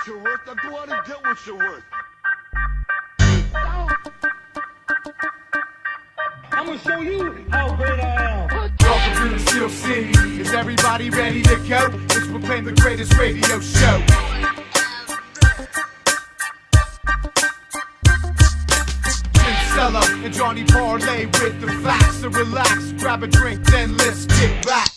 what you're worth. Now go out and get what you're worth. I'm gonna show you how great I am. Welcome to the Steel City. Is everybody ready to go? It's we're playing the greatest radio show. Cella and Johnny Parlay with the facts. So relax, grab a drink, then let's get back.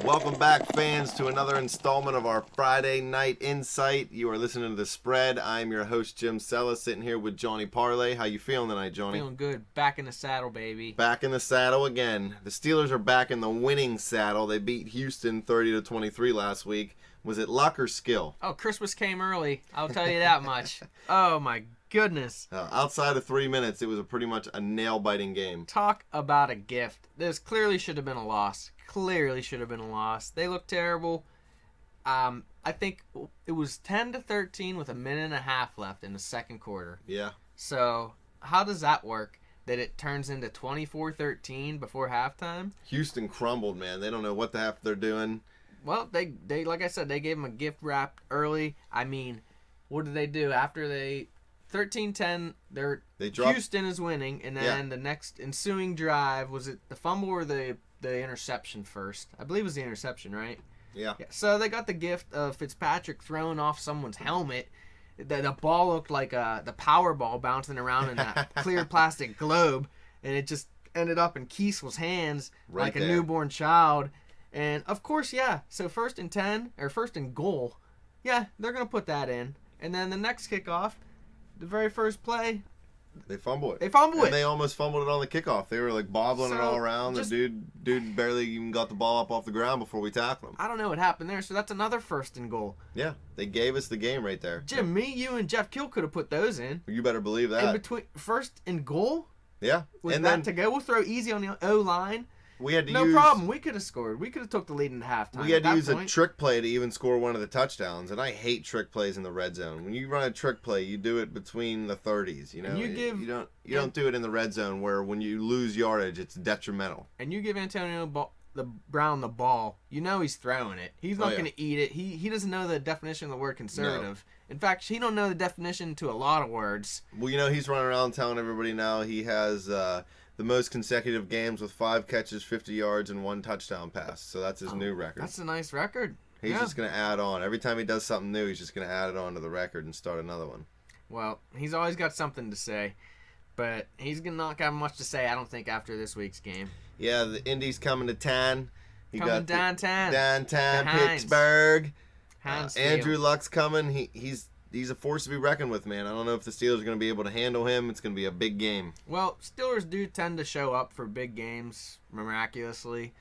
Welcome back, fans, to another installment of our Friday Night Insight. You are listening to The Spread. I'm your host, Jim Cella, sitting here with Johnny Parlay. How you feeling tonight, Johnny? Feeling good. Back in the saddle, baby. Back in the saddle again. The Steelers are back in the winning saddle. They beat Houston 30-23 last week. Was it luck or skill? Oh, Christmas came early. I'll tell you that much. Oh, my goodness. Outside of 3 minutes, it was pretty much a nail-biting game. Talk about a gift. This clearly should have been a loss. Clearly should have been a loss. They look terrible. I think it was 10-13 with a minute and a half left in the second quarter. Yeah. So how does that work? That it turns into 24-13 before halftime? Houston crumbled, man. They don't know what the heck they're doing. Well, they like I said, they gave them a gift wrap early. I mean, what did they do after they 13-10? They dropped. Houston is winning, and then the next ensuing drive, was it the fumble or the interception first? I believe it was the interception, right? Yeah. So they got the gift of Fitzpatrick throwing off someone's helmet. The ball looked like the power ball bouncing around in that clear plastic globe, and it just ended up in Kiessel's hands like a newborn child. And of course, so first and 10 or first and goal, they're gonna put that in. And then the next kickoff, the very first play, they fumble it. And they almost fumbled it on the kickoff. They were like bobbling it all around. The dude barely even got the ball up off the ground before we tackled him. I don't know what happened there. So that's another first and goal. Yeah, they gave us the game right there. Jim, me, you, and Jeff Kill could have put those in. You better believe that. In between first and goal. Yeah, and then to go, we'll throw easy on the O line. We had to no problem. We could have scored. We could have took the lead in halftime. We had to use a trick play to even score one of the touchdowns, and I hate trick plays in the red zone. When you run a trick play, you do it between the 30s. You know, you don't do it in the red zone where when you lose yardage, it's detrimental. And you give Antonio Brown the ball, you know he's throwing it. He's not going to eat it. He doesn't know the definition of the word conservative. No. In fact, he don't know the definition to a lot of words. Well, you know, he's running around telling everybody now he has the most consecutive games with 5 catches, 50 yards, and 1 touchdown pass. So that's his new record. That's a nice record. He's just going to add on. Every time he does something new, he's just going to add it on to the record and start another one. Well, he's always got something to say. But he's going to not have much to say, I don't think, after this week's game. Yeah, the Indy's coming to town. Downtown. Pittsburgh. Andrew Field. Luck's coming. He's a force to be reckoned with, man. I don't know if the Steelers are going to be able to handle him. It's going to be a big game. Well, Steelers do tend to show up for big games, miraculously.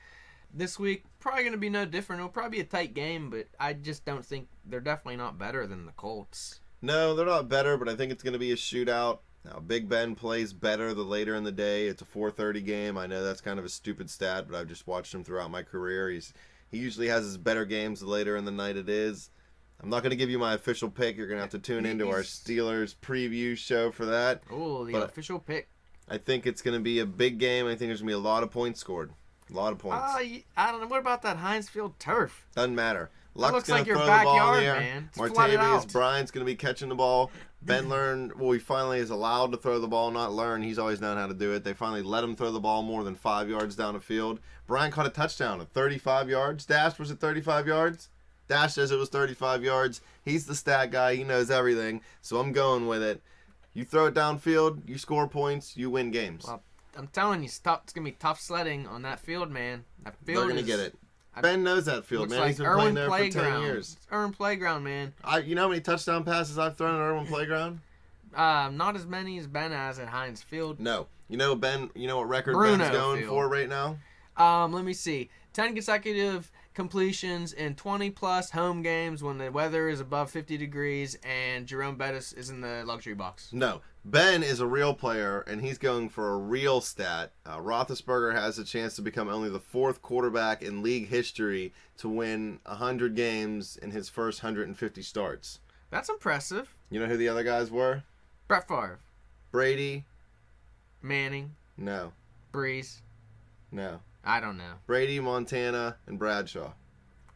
This week, probably going to be no different. It'll probably be a tight game, but I just don't think they're definitely not better than the Colts. No, they're not better, but I think it's going to be a shootout. Now, Big Ben plays better the later in the day. It's a 4:30 game. I know that's kind of a stupid stat, but I've just watched him throughout my career. He usually has his better games the later in the night it is. I'm not going to give you my official pick. You're going to have to tune into our Steelers preview show for that. Oh, the official pick. I think it's going to be a big game. I think there's going to be a lot of points scored. A lot of points. I don't know. What about that Heinz Field turf? Doesn't matter. That looks like your throw the ball in backyard, the air. man. Martavius Bryant's going to be catching the ball. Ben he finally is allowed to throw the ball, not learn. He's always known how to do it. They finally let him throw the ball more than 5 yards down the field. Bryant caught a touchdown at 35 yards. Dash, was it 35 yards? Dash says it was 35 yards. He's the stat guy. He knows everything. So I'm going with it. You throw it downfield, you score points, you win games. Well, I'm telling you, it's going to be tough sledding on that field, man. That field They're going to get it. Ben knows that field, man. He's been playing there for 10 years. It's Irwin Playground, man. You know how many touchdown passes I've thrown at Irwin Playground? Not as many as Ben has at Heinz Field. No. You know what record Ben's going for right now? Let me see. 10 consecutive completions in 20-plus home games when the weather is above 50 degrees and Jerome Bettis is in the luxury box. No. Ben is a real player, and he's going for a real stat. Roethlisberger has a chance to become only the 4th quarterback in league history to win 100 games in his first 150 starts. That's impressive. You know who the other guys were? Brett Favre. Brady. Manning. No. Breeze. No. I don't know. Brady, Montana, and Bradshaw.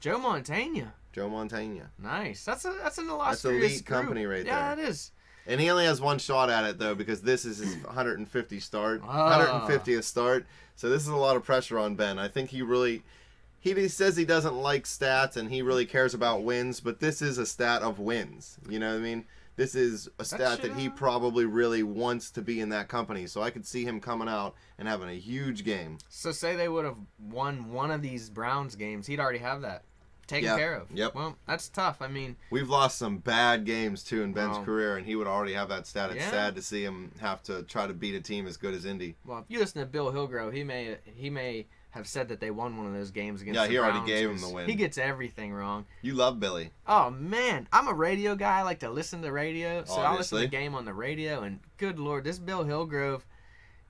Joe Montana. Joe Montana. Nice. That's an That's illustrious elite group. company right Yeah, there. it is. And he only has one shot at it, though, because this is his 150th start. Oh. 150th start. So this is a lot of pressure on Ben. I think he says he doesn't like stats and he really cares about wins, but this is a stat of wins. You know what I mean? This is a stat that he probably really wants to be in that company. So I could see him coming out and having a huge game. So say they would have won one of these Browns games, he'd already have that taken Yep. care of. Yep. Well, that's tough. I mean, We've lost some bad games, too, in Ben's Wow. career, and he would already have that stat. It's Yeah. sad to see him have to try to beat a team as good as Indy. well, if you listen to Bill Hillgrove, he may have said that they won one of those games against Yeah, the he already Browns, gave him 'cause the win. He gets everything wrong. You love Billy. Oh, man. I'm a radio guy. I like to listen to radio. So I listen to Obviously. the game on the radio, and good Lord, this Bill Hillgrove,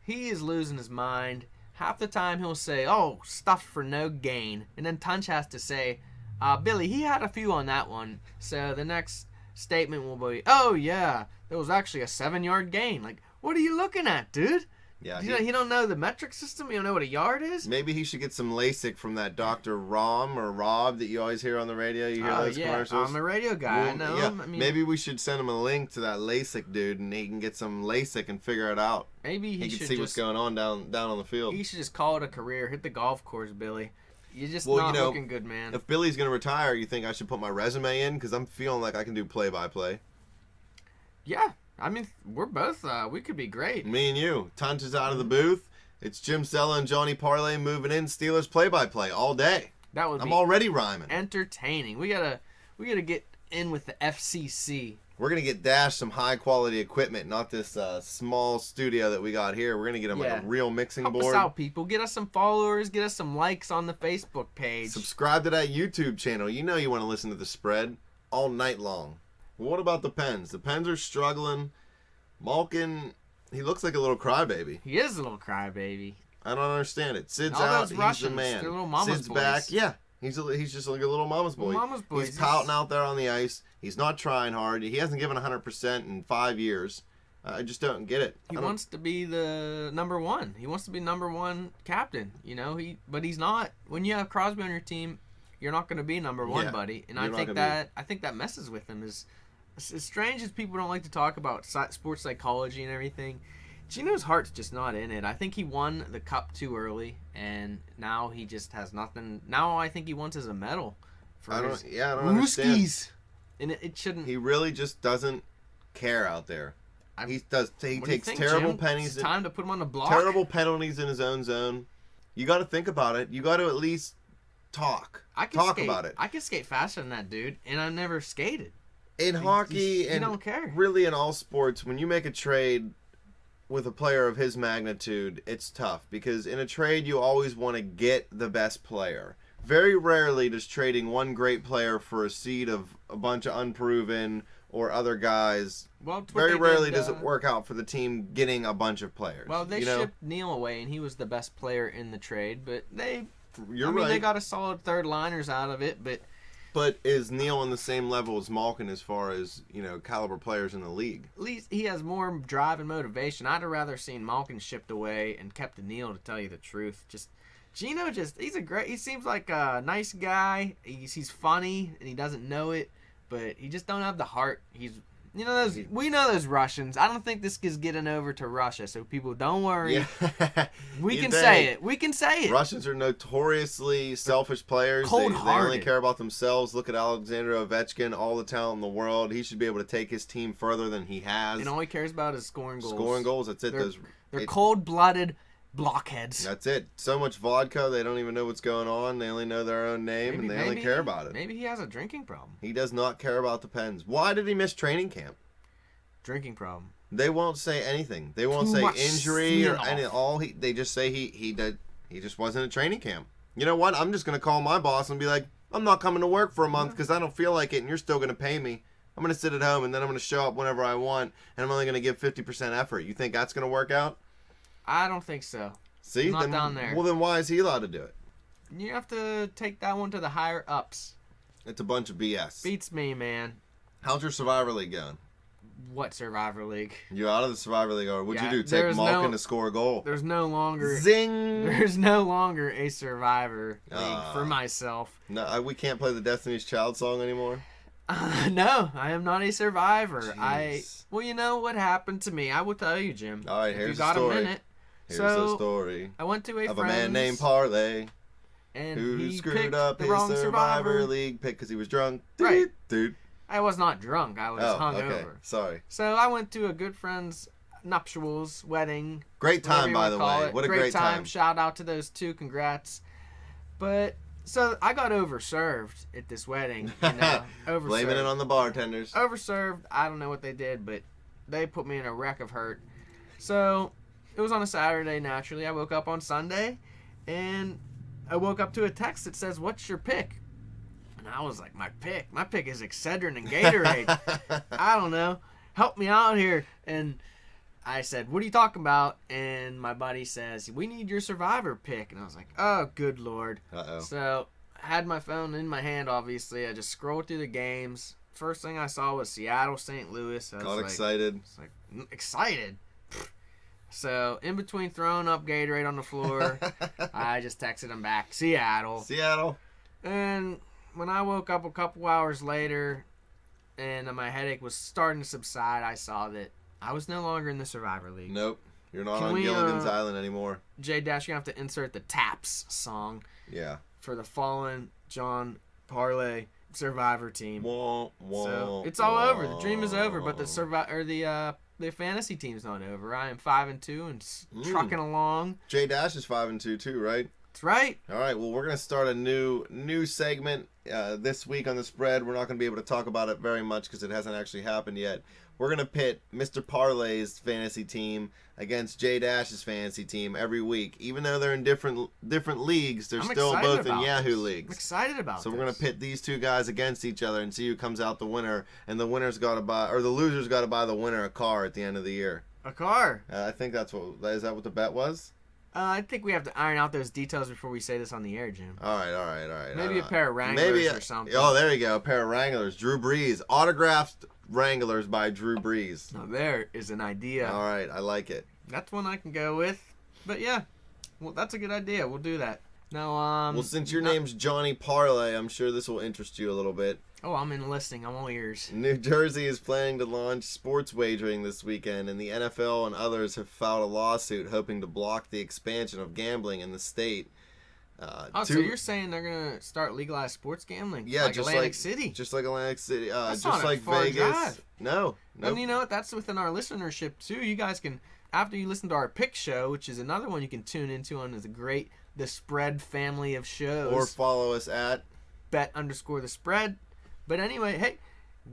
he is losing his mind. Half the time he'll say, oh, stuff for no gain. And then Tunch has to say, Billy, he had a few on that one. So the next statement will be, oh, yeah, there was actually a 7-yard gain. Like, what are you looking at, dude? Yeah, You don't know the metric system? You don't know what a yard is? maybe he should get some LASIK from that Dr. Rom or Rob that you always hear on the radio. You hear Oh, those yeah, commercials? I'm a radio guy. I Well, know yeah, him. I mean, maybe we should send him a link to that LASIK dude, and he can get some LASIK and figure it out. maybe He should can see what's just going on down on the field. He should just call it a career. Hit the golf course, Billy. You're just Well, not you know, looking good, man. If Billy's going to retire, you think I should put my resume in? Because I'm feeling like I can do play-by-play. Yeah, I mean, we're both. We could be great. Me and you. Tunch is out of the booth. It's Jim Cella and Johnny Parlay moving in Steelers play-by-play all day. That would I'm be already rhyming. entertaining. We gotta get in with the FCC. We're going to get Dash some high-quality equipment, not this small studio that we got here. We're going to get him Yeah. like a real mixing Help us board. out, people. Get us some followers. Get us some likes on the Facebook page. Subscribe to that YouTube channel. You know you want to listen to the spread all night long. Well, what about the Pens? The Pens are struggling. Malkin, he looks like a little crybaby. He is a little crybaby. I don't understand it. Sid's All out. those He's Russians, the man. they're little mama's Sid's boys. back. Yeah. He's just like a little mama's boy. Mama's boys. He's pouting out there on the ice. He's not trying hard. He hasn't given 100% in 5 years. I just don't get it. He I don't- wants to be the number one. He wants to be number one captain. You know, but he's not. When you have Crosby on your team, you're not going to be number one, Yeah, buddy. And you're I not think gonna that messes with him. Is as strange as people don't like to talk about sports psychology and everything. Gino's heart's just not in it. I think he won the cup too early, and now he just has nothing. Now I think he wants a medal for I his don't understand. Ruskies. And it shouldn't. He really just doesn't care out there. He takes What do you think, terrible Jim? pennies. It's time to put him on the block. Terrible penalties in his own zone. You got to think about it. You got to at least talk. I can Talk skate. about it. I can skate faster than that dude, and I've never skated. In hockey he and don't care. really in all sports, when you make a trade with a player of his magnitude, it's tough because in a trade you always want to get the best player. Very rarely does trading one great player for a seed of a bunch of unproven or other guys. Well, it's what Very they rarely did, does it work out for the team getting a bunch of players. Well, they you know? shipped Neil away, and he was the best player in the trade. But You're I mean, right. they got a solid third liners out of it. But But is Neil on the same level as Malkin as far as, caliber players in the league? at least he has more drive and motivation. I'd have rather seen Malkin shipped away and kept to Neil, to tell you the truth. Gino he seems like a nice guy. He's funny, and he doesn't know it, but he just don't have the heart. We know those Russians. I don't think this is getting over to Russia, so people don't worry. Yeah. We You can think. say it. We can say it. Russians are notoriously selfish players. They only Cold-hearted. care about themselves. Look at Alexander Ovechkin, all the talent in the world. He should be able to take his team further than he has. And all he cares about is scoring goals. Scoring goals, that's it. They're cold-blooded blockheads. That's it. So much vodka, they don't even know what's going on. They only know their own name, and they only care about it. Maybe he has a drinking problem. He does not care about the Pens. Why did he miss training camp? Drinking problem. They won't say anything. They won't Too say much injury or Smirnoff. any. They just say he just wasn't at training camp. You know what? I'm just gonna call my boss and be like, I'm not coming to work for a month because I don't feel like it, and you're still gonna pay me. I'm gonna sit at home and then I'm gonna show up whenever I want, and I'm only gonna give 50% effort. You think that's gonna work out? I don't think so. See, Not down there. Well, then why is he allowed to do it? You have to take that one to the higher ups. It's a bunch of BS. Beats me, man. How's your Survivor League going? What Survivor League? You're out of the Survivor League. Or what'd Yeah, you do? Take there's Malkin no- to score a goal. There's no longer Zing! there's no longer a Survivor League for myself. No, we can't play the Destiny's Child song anymore. No, I am not a survivor. Jeez. Well, you know what happened to me. I will tell you, Jim. All right, if here's you the got story. a minute. Here's So, the story I went to a of a friend's, man named Parlay and who he screwed picked up the his wrong Survivor League pick because he was drunk. Right. Dude. I was not drunk. I was hungover. Okay. Sorry. So I went to a good friend's nuptials, wedding. Great whatever time, you by wanna the call way. it. What a great time. Shout out to those two. Congrats. But so I got overserved at this wedding. Overserved. Blaming it on the bartenders. Overserved. I don't know what they did, but they put me in a wreck of hurt. So it was on a Saturday. Naturally, I woke up on Sunday, and I woke up to a text that says, "What's your pick?" And I was like, "My pick is Excedrin and Gatorade." I don't know. Help me out here. And I said, "What are you talking about?" And my buddy says, "We need your Survivor pick." And I was like, "Oh, good Lord." Uh-oh. So I had my phone in my hand, obviously. I just scrolled through the games. First thing I saw was Seattle, St. Louis. I was Got like, excited. Excited. So in between throwing up Gatorade on the floor, I just texted him back, Seattle. Seattle. And when I woke up a couple hours later and my headache was starting to subside, I saw that I was no longer in the Survivor League. Nope. You're not Can on we, Gilligan's Island anymore. J-Dash, you have to insert the Taps song Yeah. for the fallen John Parlay Survivor team. Wah, wah, So it's all over. The wah. dream is over, but the fantasy team's not over. I am 5-2 and trucking along. J-Dash is 5-2 too, right? That's right. All right. Well, we're gonna start a new segment this week on the spread. We're not gonna be able to talk about it very much because it hasn't actually happened yet. We're gonna pit Mr. Parlay's fantasy team against J-Dash's fantasy team every week. Even though they're in different leagues, they're I'm still excited both in about Yahoo this. leagues. I'm excited about So this. we're gonna pit these two guys against each other and see who comes out the winner. And the winner's got to buy, or the loser's got to buy the winner a car at the end of the year. a car. I think that's what is that what the bet was? I think we have to iron out those details before we say this on the air, Jim. All right. Maybe a pair of Wranglers or something. Oh, there you go, a pair of Wranglers. Drew Brees, autographed Wranglers by Drew Brees. Now there is an idea. All right, I like it. That's one I can go with. But yeah, well, that's a good idea. We'll do that. Now, Well, since your name's Johnny Parlay, I'm sure this will interest you a little bit. Oh, I'm enlisting. I'm all ears. New Jersey is planning to launch sports wagering this weekend, and the NFL and others have filed a lawsuit hoping to block the expansion of gambling in the state. So you're saying they're gonna start legalized sports gambling? Yeah, like just Atlantic like City. just like Atlantic City, That's just not a like far Vegas. drive. No, And you know what? That's within our listenership too. You guys can, after you listen to our pick show, which is another one you can tune into on the Spread family of shows. or follow us at. Bet_the spread. But anyway, hey,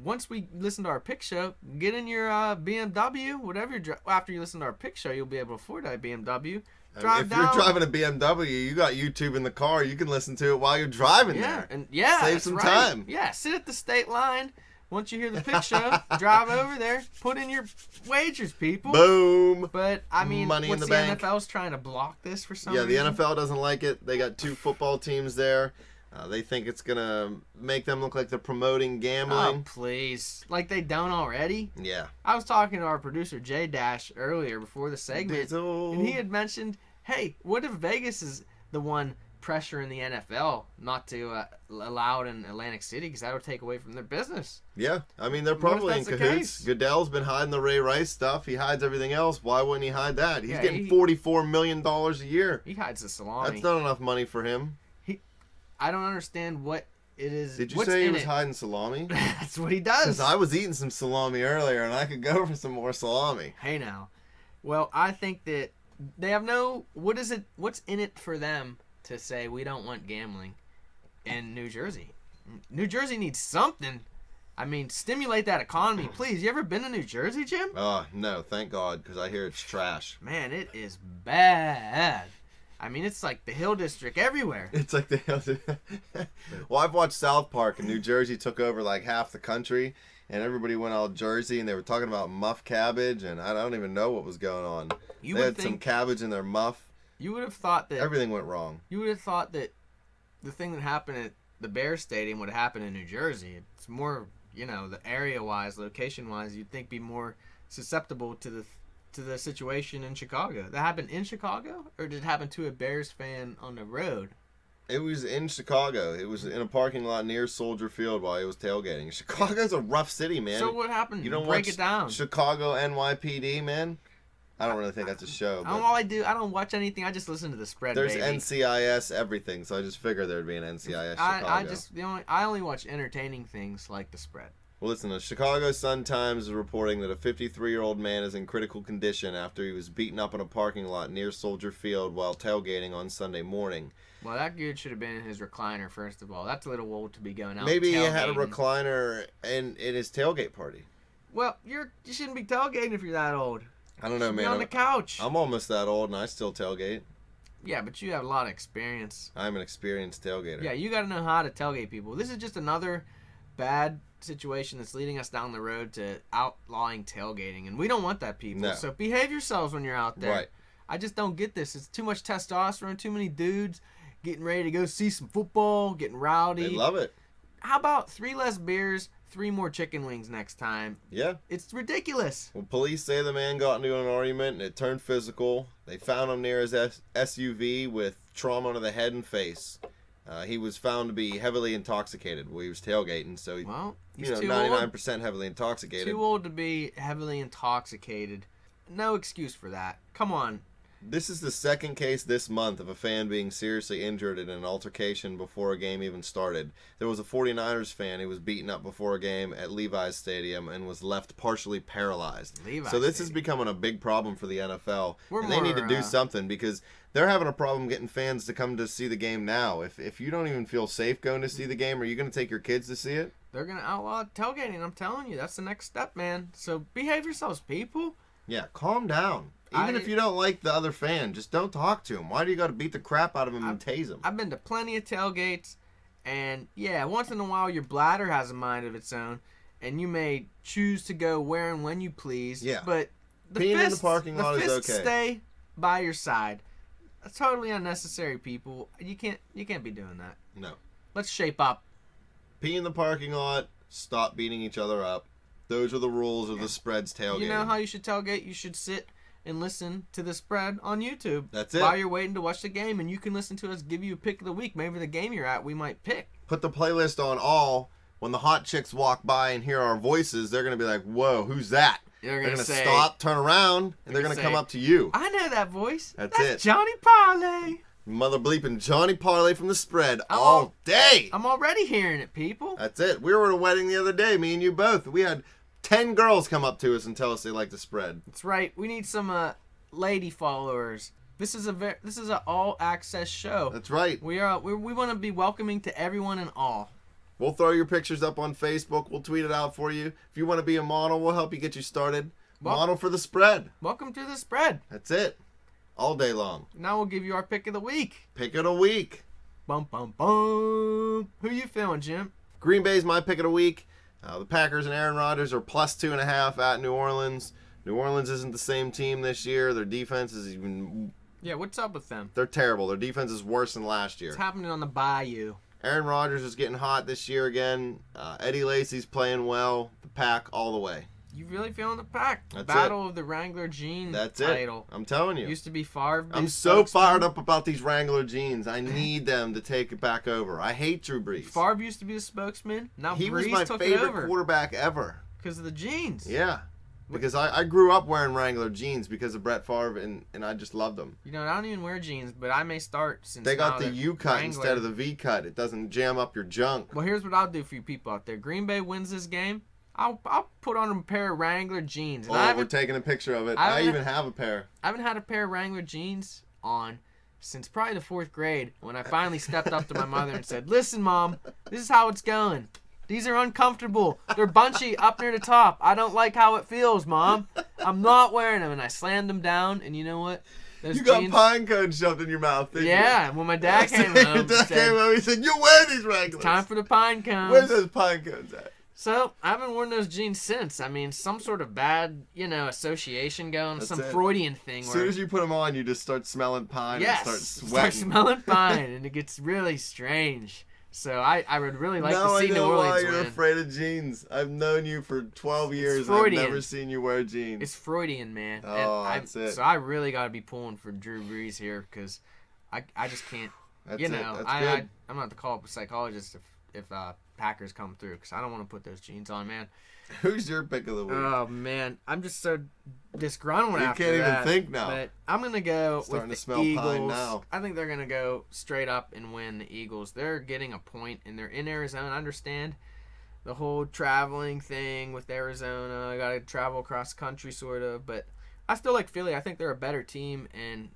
once we listen to our pick show, get in your BMW, whatever after you listen to our pick show, you'll be able to afford that BMW. Drive If down. you're driving a BMW, you got YouTube in the car. You can listen to it while you're driving Yeah, there. save Save some time. Yeah, sit at the state line. Once you hear the pick show, drive over there, put in your wagers, people. Boom. But I mean, Money in what's the the bank. NFL's trying to block this for some Yeah, the reason? NFL doesn't like it. They got 2 football teams there. They think it's gonna make them look like they're promoting Oh, gambling. please. Like they don't already? Yeah. I was talking to our producer, J-Dash, earlier before the segment, Dizzle. and he had mentioned, hey, what if Vegas is the one pressuring the NFL not to allow it in Atlantic City because that would take away from their business? Yeah, I mean they're What if probably in that's the cahoots. case? Goodell's been hiding the Ray Rice stuff. He hides everything else. Why wouldn't he hide that? He's Yeah, getting he- $44 million a year. He hides the salami. That's not enough money for him. I don't understand what it is. Did you what's say he in was it. hiding salami? That's what he does. Because I was eating some salami earlier, and I could go for some more salami. Hey now. Well, I think that they have no. What's in it for them to say we don't want gambling in New Jersey? New Jersey needs something. I mean, stimulate that economy, please. You ever been to New Jersey, Jim? Oh, no, thank God, because I hear it's trash. Man, it is bad. I mean, it's like the Hill District everywhere. It's like well, I've watched South Park, and New Jersey took over like half the country, and everybody went all Jersey, and they were talking about muff cabbage, and I don't even know what was going on. You They would had some think cabbage in their muff. you would have thought that Everything went wrong. you would have thought that the thing that happened at the Bears Stadium would happen in New Jersey. It's more the area-wise, location-wise, you'd think be more susceptible to the situation in Chicago. That happened in Chicago, or did it happen to a Bears fan on the road? It was in Chicago. It was in a parking lot near Soldier Field while he was tailgating. Chicago's a rough city, man. So what happened? You don't break watch it down. Chicago NYPD, man? I don't really think that's a show. But All I do, I don't watch anything. I just listen to the spread. there's baby. NCIS everything, so I just figured there'd be an NCIS Chicago. I only watch entertaining things like the spread. Well, listen, the Chicago Sun-Times is reporting that a 53-year-old man is in critical condition after he was beaten up in a parking lot near Soldier Field while tailgating on Sunday morning. Well, that dude should have been in his recliner, first of all. That's a little old to be going out Maybe he tailgating. had a recliner in his tailgate party. Well, you shouldn't be tailgating if you're that old. I don't know, Be man. on the couch. I'm almost that old, and I still tailgate. Yeah, but you have a lot of experience. I'm an experienced tailgater. Yeah, you got to know how to tailgate people. This is just another bad situation that's leading us down the road to outlawing tailgating, and we don't want that, people. No. So behave yourselves when you're out there. Right. I just don't get this. It's too much testosterone, too many dudes getting ready to go see some football, getting rowdy. They love it. How about 3 less beers, 3 more chicken wings next time? Yeah. It's ridiculous. Well, police say the man got into an argument and it turned physical. They found him near his SUV with trauma to the head and face. He was found to be heavily intoxicated while he was tailgating, so he, Well, he's 99% heavily intoxicated. too old to be heavily intoxicated. No excuse for that. Come on. This is the second case this month of a fan being seriously injured in an altercation before a game even started. There was a 49ers fan who was beaten up before a game at Levi's Stadium and was left partially paralyzed. Levi's so this is Stadium. becoming a big problem for the NFL. We're And they need to more, do something because they're having a problem getting fans to come to see the game now. If you don't even feel safe going to see the game, are you going to take your kids to see it? They're going to outlaw tailgating. I'm telling you, that's the next step, man. So behave yourselves, people. Yeah, calm down. Even if you don't like the other fan, just don't talk to him. Why do you got to beat the crap out of him and tase him? I've been to plenty of tailgates, and yeah, once in a while your bladder has a mind of its own, and you may choose to go where and when you please. Yeah. But the Peeing in the fists, parking lot is fists okay. stay by your side. That's totally unnecessary, people. You can't be doing that. No. Let's shape up. Pee in the parking lot. Stop beating each other up. Those are the rules of the spreads tailgate. You know how you should tailgate? You should sit and listen to the spread on YouTube. That's it. While you're waiting to watch the game, and you can listen to us give you a pick of the week. Maybe the game you're at, we might pick. Put the playlist on all. When the hot chicks walk by and hear our voices, they're going to be like, whoa, who's that? They're They're gonna going to say- stop, turn around, and they're going to say, come up to you. I know that voice. That's it. Johnny Parlay. Mother bleeping Johnny Parlay from the spread I'm all day. I'm already hearing it, people. That's it. We were at a wedding the other day, me and you both. We had 10 girls come up to us and tell us they like the spread. That's right. We need some lady followers. This is an all access show. That's right. We want to be welcoming to everyone and all. We'll throw your pictures up on Facebook. We'll tweet it out for you. If you want to be a model, we'll help you get you started. Well- Model for the spread. Welcome to the spread. That's it. All day long. Now we'll give you our pick of the week. Pick of the week. Bum bum bum. Who you feeling, Jim? Green Bay's my pick of the week. The Packers and Aaron Rodgers are plus 2.5 at New Orleans. New Orleans isn't the same team this year. Their defense is Yeah, what's up with them? they're terrible. Their defense is worse than last year. What's happening on the bayou? Aaron Rodgers is getting hot this year again. Eddie Lacy's playing well. The Pack all the way. You really feeling the pack? That's Battle of the Wrangler jean That's title. it. I'm telling you. Used to be Favre. I'm so fired up about these Wrangler jeans. I need them to take it back over. I hate Drew Brees. Favre used to be the spokesman. Now He was Brees my took it favorite over quarterback ever. because of the jeans. Yeah. Because I grew up wearing Wrangler jeans because of Brett Favre, and I just loved them. You know, I don't even wear jeans, but I may start since They got now the that U cut Wrangler- instead of the V cut. It doesn't jam up your junk. Well, here's what I'll do for you people out there. Green Bay wins this game. I'll put on a pair of Wrangler jeans. And Oh, we're taking a picture of it. I even have a pair. I haven't had a pair of Wrangler jeans on since probably the 4th grade when I finally stepped up to my mother and said, "Listen, Mom, this is how it's going. These are uncomfortable. They're bunchy up near the top. I don't like how it feels, Mom. I'm not wearing them." And I slammed them down, and you know what? Those You got jeans, pine cones shoved in your mouth, didn't you? yeah, when my dad came Your home, dad he came said, home, he said, "You wear these Wranglers." time for the pine cones. Where's those pine cones at? So, I haven't worn those jeans since. I mean, some sort of bad, association going, That's some it. Freudian thing. As where, soon as you put them on, you just start smelling pine yes, and start sweating. smelling pine, and it gets really strange. So I would really like Now to see I New know why Orleans you're win. afraid of jeans. I've known you for 12 years. I've Freudian. never seen you wear jeans. It's Freudian, man. Oh, And that's it. So I really got to be pulling for Drew Brees here because I just can't. That's you it. know, That's I'm good. going to have to call up a psychologist if Packers come through because I don't want to put those jeans on, man. Who's your pick of the week? Oh, man. I'm just so disgruntled You after can't even that. think now. But I'm going to go Starting with to the smell Eagles. pine now. I think they're going to go straight up and win the Eagles. They're getting a point, and they're in Arizona. I understand the whole traveling thing with Arizona. I got to travel across the country, sort of. But I still like Philly. I think they're a better team. And,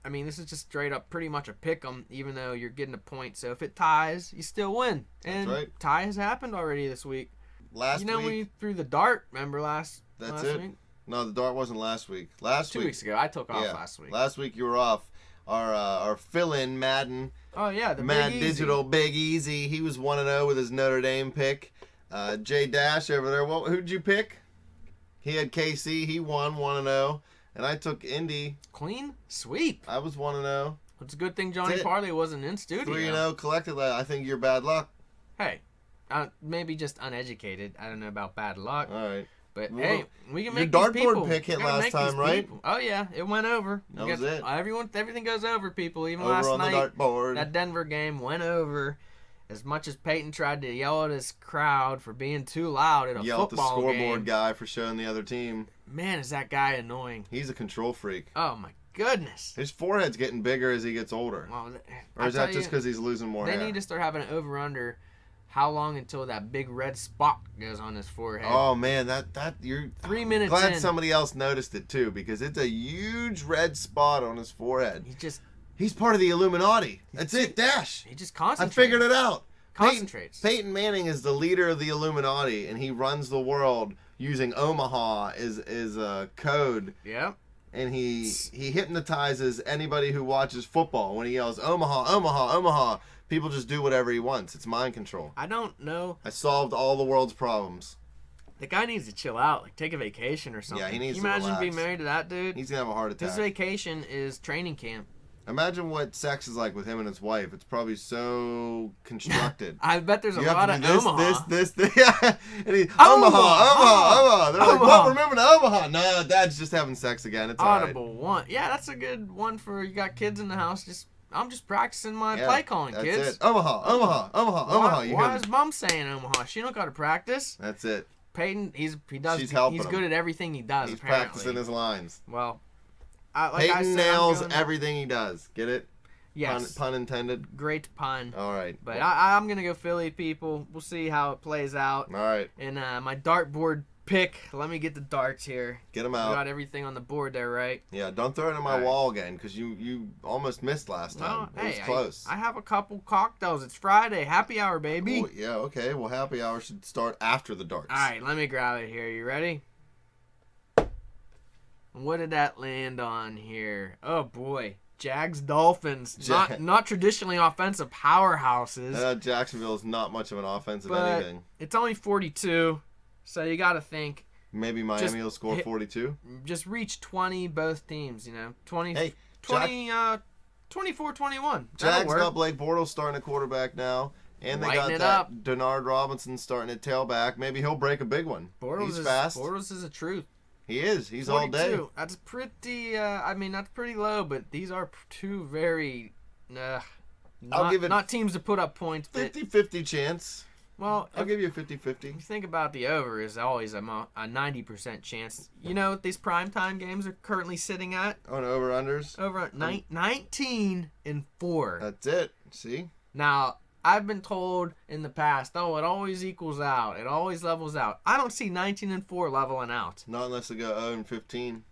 I mean, this is just straight up pretty much a pick 'em, even though you're getting a point. So if it ties, you still win. And right. tie has happened already this week. Last You know, week. when you threw the dart, remember last That's it. week? No, the dart wasn't last week. Last 2 week. weeks ago. I took off Yeah. last week. Last week you were off. Our fill-in Madden, Oh, yeah, the Mad Big Easy. Digital Big Easy. He was 1-0 with his Notre Dame pick. Jay Dash over there. Who'd you pick? He had KC. He won 1-0. And I took Indy. Clean sweep. I was 1-0. It's a good thing Johnny That's it. Parlay wasn't in studio. 3-0 collectively. I think you're bad luck. Hey, maybe just uneducated. I don't know about bad luck. All right. But, Well, hey, we can your make these dartboard people. pick hit We gotta last make time, these right? people. Oh, yeah. It went over. That was it. Everything goes over, people. Even Over last on night, the dartboard. that Denver game went over. As much as Peyton tried to yell at his crowd for being too loud at a Yell at the football scoreboard game. guy for showing the other team. Man, is that guy annoying. He's a control freak. Oh, my goodness. His forehead's getting bigger as he gets older. Well, Or is that just because he's losing more they hair? need to start having an over-under. How long until that big red spot goes on his forehead? Oh man, that you're 3 minutes glad in. somebody else noticed it too, because it's a huge red spot on his forehead. He He's part of the Illuminati. That's it, Dash. just I concentrates. figured it out. Concentrates. Peyton Manning is the leader of the Illuminati, and he runs the world using Omaha as a code. Yep. And he hypnotizes anybody who watches football when he yells Omaha, Omaha, Omaha. People just do whatever he wants. It's mind control. I don't know. I solved all the world's problems. The guy needs to chill out, like take a vacation or something. Yeah, he needs Can to you imagine relax. being married to that dude? He's gonna have a heart attack. His vacation is training camp. Imagine what sex is like with him and his wife. It's probably so constructed. I bet there's a You have lot to of do this, Omaha. this. Yeah. And he, Omaha. They're like, Omaha. what? We're moving to Omaha. No, Dad's just having sex again. It's all right. Audible one. Yeah, that's a good one for you got kids in the house. I'm just practicing my Yeah, play calling, that's kids. it. Omaha. Omaha. You Why hear is them? mom saying Omaha? She don't got to practice. That's it. Peyton, he's She's helping he's him. good at everything he does. He's apparently. practicing his lines. Well, like I Peyton said, nails I'm going, everything he does. Get it? Yes, Pun intended. great pun. All right. But I'm gonna go Philly, people. We'll see how it plays out. All right. And my dartboard pick. Let me get the darts here. Get them We out. got everything on the board there, right? Yeah, don't throw it in my All right. wall again, because you almost missed last time. Well, It was hey, close. I have a couple cocktails. It's Friday, happy hour, baby. Oh, yeah, okay. Well, happy hour should start after the darts. All right, let me grab it here. You ready? What did that land on here? Oh boy, Jags Dolphins. Not traditionally offensive powerhouses, Jacksonville is not much of an offensive but anything. it's only 42, so you got to think. Maybe Miami will score 42. Just reach 20, both teams. 20, Hey, 20, 24-21. Jags got Blake Bortles starting at quarterback now, and they Lighten got it that up. Denard Robinson starting at tailback. Maybe he'll break a big one. He's fast. Bortles is a truth. He is. He's all day. 42. That's pretty. That's pretty low, but these are two very. I'll give it not teams to put up points. But, 50-50 chance. well, I'll if give you a 50-50. you think about the over, is always a 90% chance. You know what these primetime games are currently sitting at? On over-unders. Over at 19-4. That's it. See? Now, I've been told in the past, it always equals out. It always levels out. I don't see 19-4 leveling out. Not unless they go 0-15.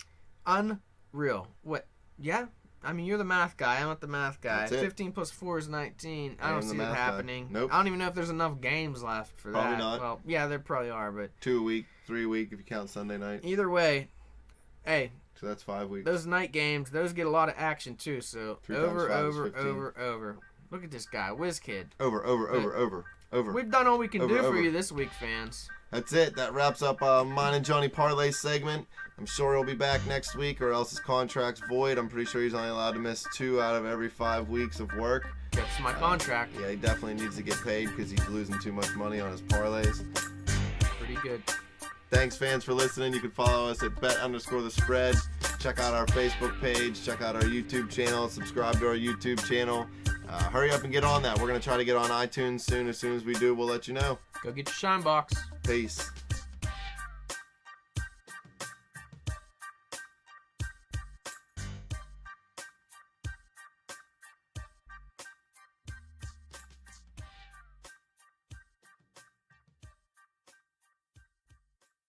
Unreal. What? Yeah? I mean, you're the math guy. I'm not the math guy. That's it. 15 plus 4 is 19. I I don't am the see it math guy. happening. Nope. I don't even know if there's enough games left for Probably that. not. Well, yeah, there probably are, but 2 a week, 3 a week if you count Sunday night. either way, hey, So that's 5 weeks. those night games, those get a lot of action too. So 3 times over, 5 is over, 15. over. Look at this guy, whiz kid. Over. We've done all we can do for Over. you this week, fans. That's it. That wraps up mine and Johnny Parlay segment. I'm sure he'll be back next week, or else his contract's void. I'm pretty sure he's only allowed to miss 2 out of every 5 weeks of work. That's my contract. Yeah, he definitely needs to get paid because he's losing too much money on his parlays. Pretty good. Thanks, fans, for listening. You can follow us at bet_the_spread. Check out our Facebook page. Check out our YouTube channel. Subscribe to our YouTube channel. Hurry up and get on that. We're going to try to get on iTunes soon. As soon as we do, we'll let you know. Go get your shine box. Peace.